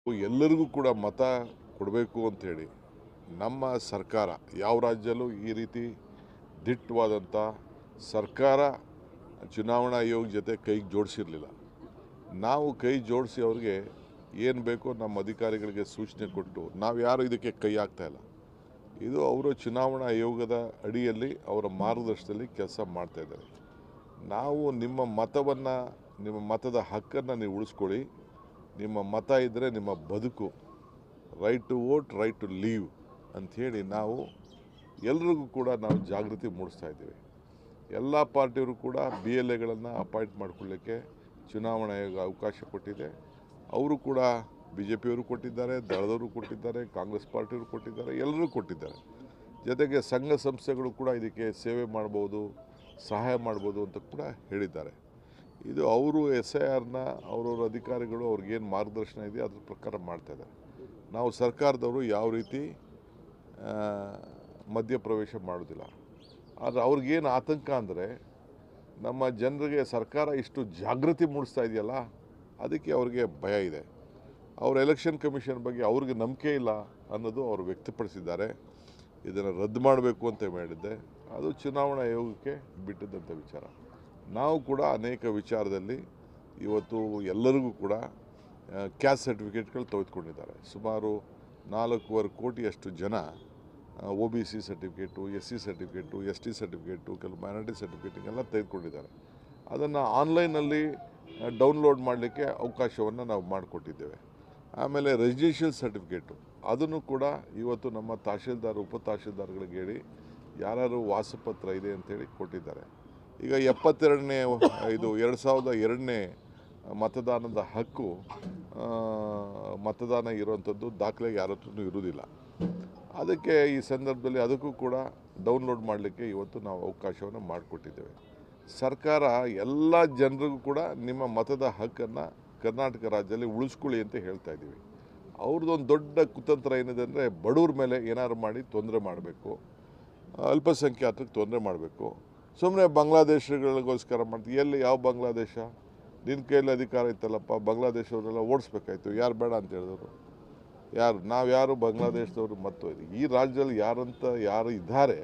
ಎಲ್ಲರಿಗೂ ಕೂಡ ಮತ ಕೊಡಬೇಕು ಅಂಥೇಳಿ ನಮ್ಮ ಸರ್ಕಾರ ಯಾವ ರಾಜ್ಯಲ್ಲೂ ಈ ರೀತಿ ದಿಟ್ಟವಾದಂಥ ಸರ್ಕಾರ ಚುನಾವಣಾ ಆಯೋಗ ಜೊತೆ ಕೈಗೆ ಜೋಡಿಸಿರಲಿಲ್ಲ. ನಾವು ಕೈ ಜೋಡಿಸಿ ಅವ್ರಿಗೆ ಏನು ಬೇಕೋ ನಮ್ಮ ಅಧಿಕಾರಿಗಳಿಗೆ ಸೂಚನೆ ಕೊಟ್ಟು ನಾವು ಯಾರು ಇದಕ್ಕೆ ಕೈ ಹಾಕ್ತಾಯಿಲ್ಲ. ಇದು ಅವರು ಚುನಾವಣಾ ಆಯೋಗದ ಅಡಿಯಲ್ಲಿ ಅವರ ಮಾರ್ಗದರ್ಶನದಲ್ಲಿ ಕೆಲಸ ಮಾಡ್ತಾಯಿದ್ದಾರೆ. ನಾವು ನಿಮ್ಮ ಮತವನ್ನು, ನಿಮ್ಮ ಮತದ ಹಕ್ಕನ್ನು ನೀವು ಉಳಿಸ್ಕೊಳ್ಳಿ. ನಿಮ್ಮ ಮತ ಇದ್ದರೆ ನಿಮ್ಮ ಬದುಕು, right to vote, right to live ಅಂಥೇಳಿ ನಾವು ಎಲ್ರಿಗೂ ಕೂಡ ನಾವು ಜಾಗೃತಿ ಮೂಡಿಸ್ತಾ ಇದ್ದೀವಿ. ಎಲ್ಲ ಪಾರ್ಟಿಯವರು ಕೂಡ BLAಗಳನ್ನು ಅಪಾಯಿಂಟ್ ಮಾಡಿಕೊಳ್ಳಿಕ್ಕೆ ಚುನಾವಣಾ ಆಯೋಗ ಅವಕಾಶ ಕೊಟ್ಟಿದೆ. ಅವರು ಕೂಡ BJPಯವರು ಕೊಟ್ಟಿದ್ದಾರೆ, ದಳದವರು ಕೊಟ್ಟಿದ್ದಾರೆ, ಕಾಂಗ್ರೆಸ್ ಪಾರ್ಟಿಯವರು ಕೊಟ್ಟಿದ್ದಾರೆ, ಎಲ್ಲರೂ ಕೊಟ್ಟಿದ್ದಾರೆ. ಜೊತೆಗೆ ಸಂಘ ಸಂಸ್ಥೆಗಳು ಕೂಡ ಇದಕ್ಕೆ ಸೇವೆ ಮಾಡ್ಬೋದು, ಸಹಾಯ ಮಾಡ್ಬೋದು ಅಂತ ಕೂಡ ಹೇಳಿದ್ದಾರೆ. ಇದು ಅವರು SIRನ ಅವರವ್ರ ಅಧಿಕಾರಿಗಳು ಅವ್ರಿಗೇನು ಮಾರ್ಗದರ್ಶನ ಇದೆ ಅದ್ರ ಪ್ರಕಾರ ಮಾಡ್ತಾಯಿದ್ದಾರೆ. ನಾವು ಸರ್ಕಾರದವರು ಯಾವ ರೀತಿ ಮಧ್ಯಪ್ರವೇಶ ಮಾಡೋದಿಲ್ಲ. ಆದರೆ ಅವ್ರಿಗೇನು ಆತಂಕ ಅಂದರೆ ನಮ್ಮ ಜನರಿಗೆ ಸರ್ಕಾರ ಇಷ್ಟು ಜಾಗೃತಿ ಮೂಡಿಸ್ತಾ ಇದೆಯಲ್ಲ, ಅದಕ್ಕೆ ಅವ್ರಿಗೆ ಭಯ ಇದೆ. ಅವ್ರ ಎಲೆಕ್ಷನ್ ಕಮಿಷನ್ ಬಗ್ಗೆ ಅವ್ರಿಗೆ ನಂಬಿಕೆ ಇಲ್ಲ ಅನ್ನೋದು ಅವರು ವ್ಯಕ್ತಪಡಿಸಿದ್ದಾರೆ. ಇದನ್ನು ರದ್ದು ಮಾಡಬೇಕು ಅಂತ ಹೇಳಿದ್ದೆ, ಅದು ಚುನಾವಣಾ ಆಯೋಗಕ್ಕೆ ಬಿಟ್ಟಿದ್ದಂಥ ವಿಚಾರ. ನಾವು ಕೂಡ ಅನೇಕ ವಿಚಾರದಲ್ಲಿ ಇವತ್ತು ಎಲ್ಲರಿಗೂ ಕೂಡ ಕ್ಯಾಸ್ಟ್ ಸರ್ಟಿಫಿಕೇಟ್ಗಳು ತೆಗೆದುಕೊಂಡಿದ್ದಾರೆ. ಸುಮಾರು 4.25 ಕೋಟಿಯಷ್ಟು ಜನ OBC certificate, SC certificate, ST certificate, ಕೆಲವು ಮೈನಾರಿಟಿ ಸರ್ಟಿಫಿಕೇಟಿಗೆಲ್ಲ ತೆಗೆದುಕೊಂಡಿದ್ದಾರೆ. ಅದನ್ನು ಆನ್ಲೈನಲ್ಲಿ ಡೌನ್ಲೋಡ್ ಮಾಡಲಿಕ್ಕೆ ಅವಕಾಶವನ್ನು ನಾವು ಮಾಡಿಕೊಟ್ಟಿದ್ದೇವೆ. ಆಮೇಲೆ ರೆಸಿಡೆನ್ಷಿಯಲ್ ಸರ್ಟಿಫಿಕೇಟು ಅದನ್ನು ಕೂಡ ಇವತ್ತು ನಮ್ಮ ತಹಶೀಲ್ದಾರ್, ಉಪ ತಹಶೀಲ್ದಾರ್ಗಳಿಗೆ ಹೇಳಿ ಯಾರು ವಾಸಪತ್ರ ಇದೆ ಅಂತೇಳಿ ಕೊಟ್ಟಿದ್ದಾರೆ. ಈಗ 72ನೇ 2002ನೇ ಮತದಾನದ ಹಕ್ಕು ಮತದಾನ ಇರುವಂಥದ್ದು ದಾಖಲೆಗೆ ಯಾರ ಹತ್ರನೂ ಇರುವುದಿಲ್ಲ. ಅದಕ್ಕೆ ಈ ಸಂದರ್ಭದಲ್ಲಿ ಅದಕ್ಕೂ ಕೂಡ ಡೌನ್ಲೋಡ್ ಮಾಡಲಿಕ್ಕೆ ಇವತ್ತು ನಾವು ಅವಕಾಶವನ್ನು ಮಾಡಿಕೊಟ್ಟಿದ್ದೇವೆ. ಸರ್ಕಾರ ಎಲ್ಲ ಜನರಿಗೂ ಕೂಡ ನಿಮ್ಮ ಮತದ ಹಕ್ಕನ್ನು ಕರ್ನಾಟಕ ರಾಜ್ಯದಲ್ಲಿ ಉಳಿಸ್ಕೊಳ್ಳಿ ಅಂತ ಹೇಳ್ತಾ ಇದ್ದೀವಿ. ಅವ್ರದ್ದೊಂದು ದೊಡ್ಡ ಕುತಂತ್ರ ಏನಿದೆ ಅಂದರೆ ಬಡವ್ರ ಮೇಲೆ ಏನಾದ್ರು ಮಾಡಿ ತೊಂದರೆ ಮಾಡಬೇಕು, ಅಲ್ಪಸಂಖ್ಯಾತರಿಗೆ ತೊಂದರೆ ಮಾಡಬೇಕು. ಸುಮ್ಮನೆ ಬಾಂಗ್ಲಾದೇಶಗಳಿಗೋಸ್ಕರ ಮಾಡ್ತೀವಿ. ಎಲ್ಲಿ ಯಾವ ಬಾಂಗ್ಲಾದೇಶ? ನಿನ್ನ ಕೈಯಲ್ಲಿ ಅಧಿಕಾರ ಇತ್ತಲ್ಲಪ್ಪ, ಬಾಂಗ್ಲಾದೇಶವರೆಲ್ಲ ಓಡಿಸ್ಬೇಕಾಯ್ತು. ಯಾರು ಬೇಡ ಅಂತ ಹೇಳಿದವರು? ನಾವು ಯಾರು ಬಾಂಗ್ಲಾದೇಶದವರು? ಮತ್ತು ಈ ರಾಜ್ಯದಲ್ಲಿ ಯಾರು ಇದ್ದಾರೆ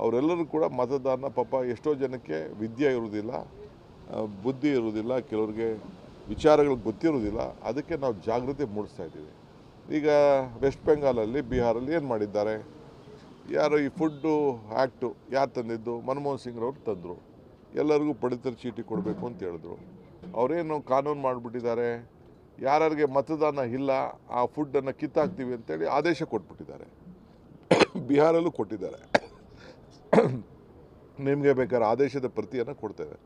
ಅವರೆಲ್ಲರೂ ಕೂಡ ಮತದಾನ. ಪಾಪ ಎಷ್ಟೋ ಜನಕ್ಕೆ ವಿದ್ಯೆ ಇರುವುದಿಲ್ಲ, ಬುದ್ಧಿ ಇರುವುದಿಲ್ಲ, ಕೆಲವ್ರಿಗೆ ವಿಚಾರಗಳು ಗೊತ್ತಿರೋದಿಲ್ಲ. ಅದಕ್ಕೆ ನಾವು ಜಾಗೃತಿ ಮೂಡಿಸ್ತಾ ಇದ್ದೀವಿ. ಈಗ ವೆಸ್ಟ್ ಬೆಂಗಾಲಲ್ಲಿ, ಬಿಹಾರಲ್ಲಿ ಏನು ಮಾಡಿದ್ದಾರೆ? ಯಾರು ಈ ಫುಡ್ಡು ಆ್ಯಕ್ಟು ಯಾರು ತಂದಿದ್ದು? ಮನಮೋಹನ್ ಸಿಂಗ್ರವ್ರು ತಂದರು. ಎಲ್ಲರಿಗೂ ಪಡಿತರ ಚೀಟಿ ಕೊಡಬೇಕು ಅಂತ ಹೇಳಿದ್ರು. ಅವರೇನು ಕಾನೂನು ಮಾಡಿಬಿಟ್ಟಿದ್ದಾರೆ, ಯಾರಿಗೆ ಮತದಾನ ಇಲ್ಲ ಆ ಫುಡ್ಡನ್ನು ಕಿತ್ತಾಕ್ತೀವಿ ಅಂತೇಳಿ ಆದೇಶ ಕೊಟ್ಬಿಟ್ಟಿದ್ದಾರೆ. ಬಿಹಾರಲ್ಲೂ ಕೊಟ್ಟಿದ್ದಾರೆ. ನಿಮಗೆ ಬೇಕಾದ್ರೆ ಆದೇಶದ ಪ್ರತಿಯನ್ನು ಕೊಡ್ತೇವೆ.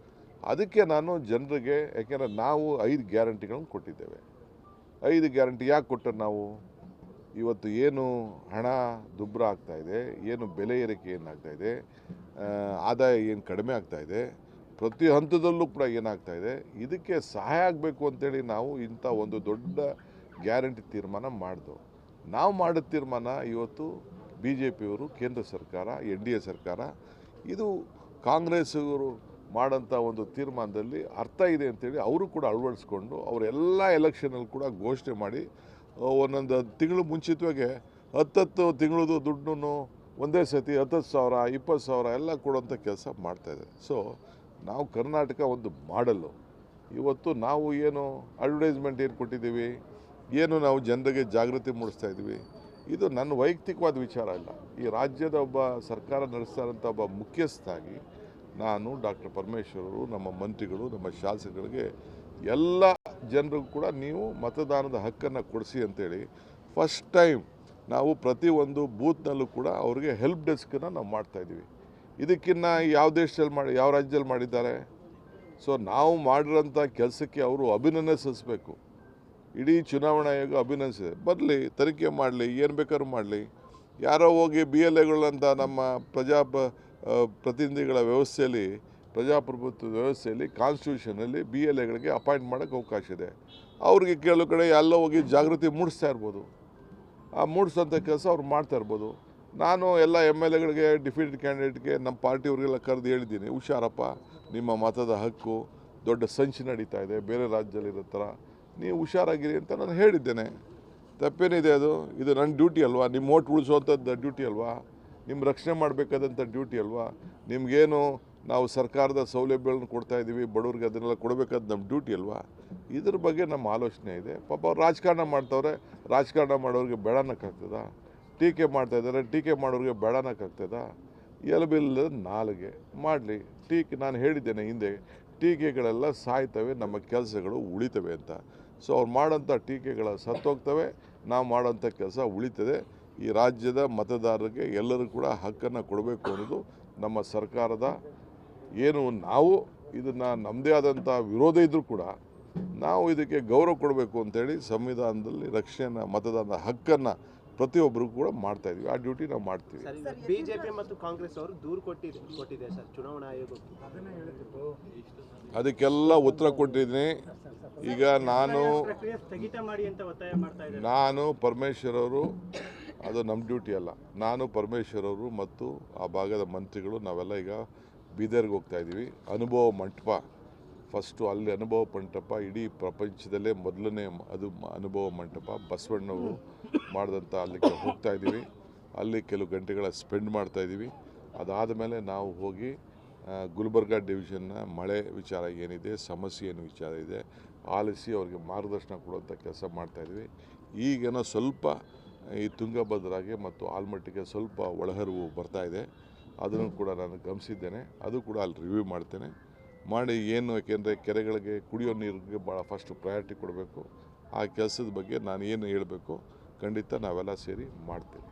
ಅದಕ್ಕೆ ನಾನು ಜನರಿಗೆ, ಯಾಕೆಂದರೆ ನಾವು 5 ಗ್ಯಾರಂಟಿಗಳನ್ನು ಕೊಟ್ಟಿದ್ದೇವೆ. 5 ಗ್ಯಾರಂಟಿ ಯಾಕೆ ಕೊಟ್ಟರು ನಾವು? ಇವತ್ತು ಏನು ಹಣ ದುಬ್ಬರ ಆಗ್ತಾಯಿದೆ, ಏನು ಬೆಲೆ ಏರಿಕೆ ಏನಾಗ್ತಾಯಿದೆ, ಆದಾಯ ಏನು ಕಡಿಮೆ ಆಗ್ತಾಯಿದೆ, ಪ್ರತಿ ಹಂತದಲ್ಲೂ ಕೂಡ ಏನಾಗ್ತಾಯಿದೆ, ಇದಕ್ಕೆ ಸಹಾಯ ಆಗಬೇಕು ಅಂತೇಳಿ ನಾವು ಇಂಥ ಒಂದು ದೊಡ್ಡ ಗ್ಯಾರಂಟಿ ತೀರ್ಮಾನ ಮಾಡಿದೆವು. ನಾವು ಮಾಡಿದ ತೀರ್ಮಾನ ಇವತ್ತು BJPಯವರು, ಕೇಂದ್ರ ಸರ್ಕಾರ, NDA ಸರ್ಕಾರ, ಇದು ಕಾಂಗ್ರೆಸ್ಸವರು ಮಾಡೋಂಥ ಒಂದು ತೀರ್ಮಾನದಲ್ಲಿ ಅರ್ಥ ಇದೆ ಅಂತೇಳಿ ಅವರು ಕೂಡ ಅಳವಡಿಸ್ಕೊಂಡು ಅವರೆಲ್ಲ ಎಲೆಕ್ಷನಲ್ಲಿ ಕೂಡ ಘೋಷಣೆ ಮಾಡಿ ಒಂದೊಂದು ತಿಂಗಳು ಮುಂಚಿತವಾಗಿ 10 ತಿಂಗಳದು ದುಡ್ಡನ್ನು ಒಂದೇ ಸತಿ 10,000, 20,000 ಎಲ್ಲ ಕೊಡುವಂಥ ಕೆಲಸ ಮಾಡ್ತಾಯಿದೆ. ಸೊ ನಾವು ಕರ್ನಾಟಕ ಒಂದು ಮಾಡಲ್ಲು. ಇವತ್ತು ನಾವು ಏನು ಅಡ್ವರ್ಟೈಸ್ಮೆಂಟ್ ಏನು ಕೊಟ್ಟಿದ್ದೀವಿ, ಏನು ನಾವು ಜನರಿಗೆ ಜಾಗೃತಿ ಮೂಡಿಸ್ತಾ ಇದ್ದೀವಿ, ಇದು ನನ್ನ ವೈಯಕ್ತಿಕವಾದ ವಿಚಾರ ಇಲ್ಲ. ಈ ರಾಜ್ಯದ ಒಬ್ಬ ಸರ್ಕಾರ ನಡೆಸ್ತಾ ಇರೋಂಥ ಒಬ್ಬ ಮುಖ್ಯಸ್ಥನಾಗಿ ನಾನು, ಡಾಕ್ಟರ್ ಪರಮೇಶ್ವರರು, ನಮ್ಮ ಮಂತ್ರಿಗಳು, ನಮ್ಮ ಶಾಸಕರಿಗೆ ಎಲ್ಲ ಜನರಿಗೂ ಕೂಡ ನೀವು ಮತದಾನದ ಹಕ್ಕನ್ನು ಕೊಡಿಸಿ ಅಂತೇಳಿ ಫಸ್ಟ್ ಟೈಮ್ ನಾವು ಪ್ರತಿಯೊಂದು ಬೂತ್ನಲ್ಲೂ ಕೂಡ ಅವ್ರಿಗೆ ಹೆಲ್ಪ್ ಡೆಸ್ಕನ್ನು ನಾವು ಮಾಡ್ತಾಯಿದ್ದೀವಿ. ಇದಕ್ಕಿನ್ನ ಯಾವ ದೇಶದಲ್ಲಿ ಯಾವ ರಾಜ್ಯದಲ್ಲಿ ಮಾಡಿದ್ದಾರೆ? ಸೊ ನಾವು ಮಾಡಿರೋಂಥ ಕೆಲಸಕ್ಕೆ ಅವರು ಅಭಿನಂದನೆ ಸಲ್ಲಿಸಬೇಕು. ಇಡೀ ಚುನಾವಣಾ ಆಯೋಗ ಅಭಿನಂದಿಸಿದೆ. ಬರಲಿ, ತನಿಖೆ ಮಾಡಲಿ, ಏನು ಬೇಕಾದ್ರೂ ಮಾಡಲಿ. ಯಾರೋ ಹೋಗಿ BLAಗಳಂತ ನಮ್ಮ ಪ್ರತಿನಿಧಿಗಳ ವ್ಯವಸ್ಥೆಯಲ್ಲಿ, ಪ್ರಜಾಪ್ರಭುತ್ವದ ವ್ಯವಸ್ಥೆಯಲ್ಲಿ, ಕಾನ್ಸ್ಟಿಟ್ಯೂಷನಲ್ಲಿ BLAಗಳಿಗೆ ಅಪಾಯಿಂಟ್ ಮಾಡೋಕ್ಕೆ ಅವಕಾಶ ಇದೆ. ಅವ್ರಿಗೆ ಕೆಲವು ಕಡೆ ಎಲ್ಲ ಹೋಗಿ ಜಾಗೃತಿ ಮೂಡಿಸ್ತಾ ಇರ್ಬೋದು. ಆ ಮೂಡಿಸೋಂಥ ಕೆಲಸ ಅವ್ರು ಮಾಡ್ತಾ ಇರ್ಬೋದು. ನಾನು ಎಲ್ಲ MLAಗಳಿಗೆ, ಡಿಫೀಟೆಡ್ ಕ್ಯಾಂಡಿಡೇಟ್ಗೆ, ನಮ್ಮ ಪಾರ್ಟಿಯವ್ರಿಗೆಲ್ಲ ಕರೆದು ಹೇಳಿದ್ದೀನಿ, ಹುಷಾರಪ್ಪ, ನಿಮ್ಮ ಮತದ ಹಕ್ಕು ದೊಡ್ಡ ಸಂಚು ನಡೀತಾ ಇದೆ ಬೇರೆ ರಾಜ್ಯದಲ್ಲಿರೋ ಥರ, ನೀವು ಹುಷಾರಾಗಿರಿ ಅಂತ ನಾನು ಹೇಳಿದ್ದೇನೆ. ತಪ್ಪೇನಿದೆ ಅದು? ಇದು ನನ್ನ ಡ್ಯೂಟಿ ಅಲ್ವಾ? ನಿಮ್ಮ ಓಟ್ ಉಳಿಸುವಂಥದ್ದು ಡ್ಯೂಟಿ ಅಲ್ವಾ? ನಿಮ್ಮ ರಕ್ಷಣೆ ಮಾಡಬೇಕಾದಂಥ ಡ್ಯೂಟಿ ಅಲ್ವಾ? ನಿಮಗೇನು ನಾವು ಸರ್ಕಾರದ ಸೌಲಭ್ಯಗಳನ್ನು ಕೊಡ್ತಾ ಇದ್ದೀವಿ, ಬಡವ್ರಿಗೆ ಅದನ್ನೆಲ್ಲ ಕೊಡಬೇಕಾದ ನಮ್ಮ ಡ್ಯೂಟಿ ಅಲ್ವಾ? ಇದ್ರ ಬಗ್ಗೆ ನಮ್ಮ ಆಲೋಚನೆ ಇದೆ. ಪಾಪ ಅವ್ರು ರಾಜಕಾರಣ ಮಾಡ್ತವ್ರೆ, ರಾಜಕಾರಣ ಮಾಡೋರಿಗೆ ಬೇಡನಕ್ಕಾಗ್ತದ? ಟೀಕೆ ಮಾಡ್ತಾಯಿದ್ದಾರೆ, ಟೀಕೆ ಮಾಡೋರಿಗೆ ಬೇಡನಕ್ಕಾಗ್ತದ? ಎಲಬಿಲ್ಲದ ನಾಲಿಗೆ ಮಾಡಲಿ ಟೀಕೆ. ನಾನು ಹೇಳಿದ್ದೇನೆ ಹಿಂದೆ, ಟೀಕೆಗಳೆಲ್ಲ ಸಾಯ್ತವೆ, ನಮ್ಮ ಕೆಲಸಗಳು ಉಳಿತವೆ ಅಂತ. ಸೊ ಅವ್ರು ಮಾಡೋಂಥ ಟೀಕೆಗಳ ಸತ್ತೋಗ್ತವೆ, ನಾವು ಮಾಡೋಂಥ ಕೆಲಸ ಉಳಿತದೆ. ಈ ರಾಜ್ಯದ ಮತದಾರರಿಗೆ ಎಲ್ಲರೂ ಕೂಡ ಹಕ್ಕನ್ನು ಕೊಡಬೇಕು ಅನ್ನೋದು ನಮ್ಮ ಸರ್ಕಾರದ ಏನು. ನಾವು ಇದನ್ನು ನಮ್ಮದೇ ಆದಂಥ ವಿರೋಧ ಇದ್ದರೂ ಕೂಡ ನಾವು ಇದಕ್ಕೆ ಗೌರವ ಕೊಡಬೇಕು ಅಂತೇಳಿ ಸಂವಿಧಾನದಲ್ಲಿ ರಕ್ಷಣೆಯನ್ನು, ಮತದಾನದ ಹಕ್ಕನ್ನು ಪ್ರತಿಯೊಬ್ಬರಿಗೂ ಕೂಡ ಮಾಡ್ತಾ ಇದೀವಿ. ಆ ಡ್ಯೂಟಿ ನಾವು ಮಾಡ್ತೀವಿ. ಬಿಜೆಪಿ ಮತ್ತು ಕಾಂಗ್ರೆಸ್ ಅವರು ದೂರು ಕೊಟ್ಟಿದೆ ಸರ್ ಚುನಾವಣಾ ಆಯೋಗಕ್ಕೆ. ಅದಕ್ಕೆಲ್ಲ ಉತ್ತರ ಕೊಟ್ಟಿದ್ದೀನಿ. ಈಗ ನಾನು ಪರಮೇಶ್ವರ್ ಅವರು, ಅದು ನಮ್ಮ ಡ್ಯೂಟಿ ಅಲ್ಲ. ನಾನು ಪರಮೇಶ್ವರ್ ಅವರು ಮತ್ತು ಆ ಭಾಗದ ಮಂತ್ರಿಗಳು ನಾವೆಲ್ಲ ಈಗ ಬೀದರ್ಗೆ ಹೋಗ್ತಾ ಇದ್ದೀವಿ. ಅನುಭವ ಮಂಟಪ, ಫಸ್ಟು ಅಲ್ಲಿ ಅನುಭವ ಮಂಟಪ ಇಡೀ ಪ್ರಪಂಚದಲ್ಲೇ ಮೊದಲನೇ ಅದು ಅನುಭವ ಮಂಟಪ ಬಸವಣ್ಣವರು ಮಾಡಿದಂಥ ಅಲ್ಲಿಗೆ ಹೋಗ್ತಾ ಇದ್ದೀವಿ. ಅಲ್ಲಿ ಕೆಲವು ಗಂಟೆಗಳ ಸ್ಪೆಂಡ್ ಮಾಡ್ತಾ ಇದ್ದೀವಿ. ಅದಾದ ಮೇಲೆ ನಾವು ಹೋಗಿ ಗುಲ್ಬರ್ಗ ಡಿವಿಷನ್ನ ಮಳೆ ವಿಚಾರ ಏನಿದೆ, ಸಮಸ್ಯೆ ಏನು ವಿಚಾರ ಇದೆ ಆಲಿಸಿ ಅವ್ರಿಗೆ ಮಾರ್ಗದರ್ಶನ ಕೊಡುವಂಥ ಕೆಲಸ ಮಾಡ್ತಾಯಿದ್ವಿ. ಈಗೇನೋ ಸ್ವಲ್ಪ ಈ ತುಂಗಭದ್ರಾಗೆ ಮತ್ತು ಆಲ್ಮಟ್ಟಿಗೆ ಸ್ವಲ್ಪ ಒಳಹರಿವು ಬರ್ತಾಯಿದೆ. ಅದನ್ನು ಕೂಡ ನಾನು ಗಮನಿಸಿದ್ದೇನೆ. ಅದು ಕೂಡ ಅಲ್ಲಿ ರಿವ್ಯೂ ಮಾಡ್ತೇನೆ. ಮಾಡಿ ಏನು, ಯಾಕೆಂದರೆ ಕೆರೆಗಳಿಗೆ ಕುಡಿಯೋ ನೀರಿಗೆ ಭಾಳ ಫಸ್ಟ್ ಪ್ರಯಾರಿಟಿ ಕೊಡಬೇಕು. ಆ ಕೆಲಸದ ಬಗ್ಗೆ ನಾನು ಏನು ಹೇಳಬೇಕು ಖಂಡಿತ ನಾವೆಲ್ಲ ಸೇರಿ ಮಾಡ್ತೇವೆ.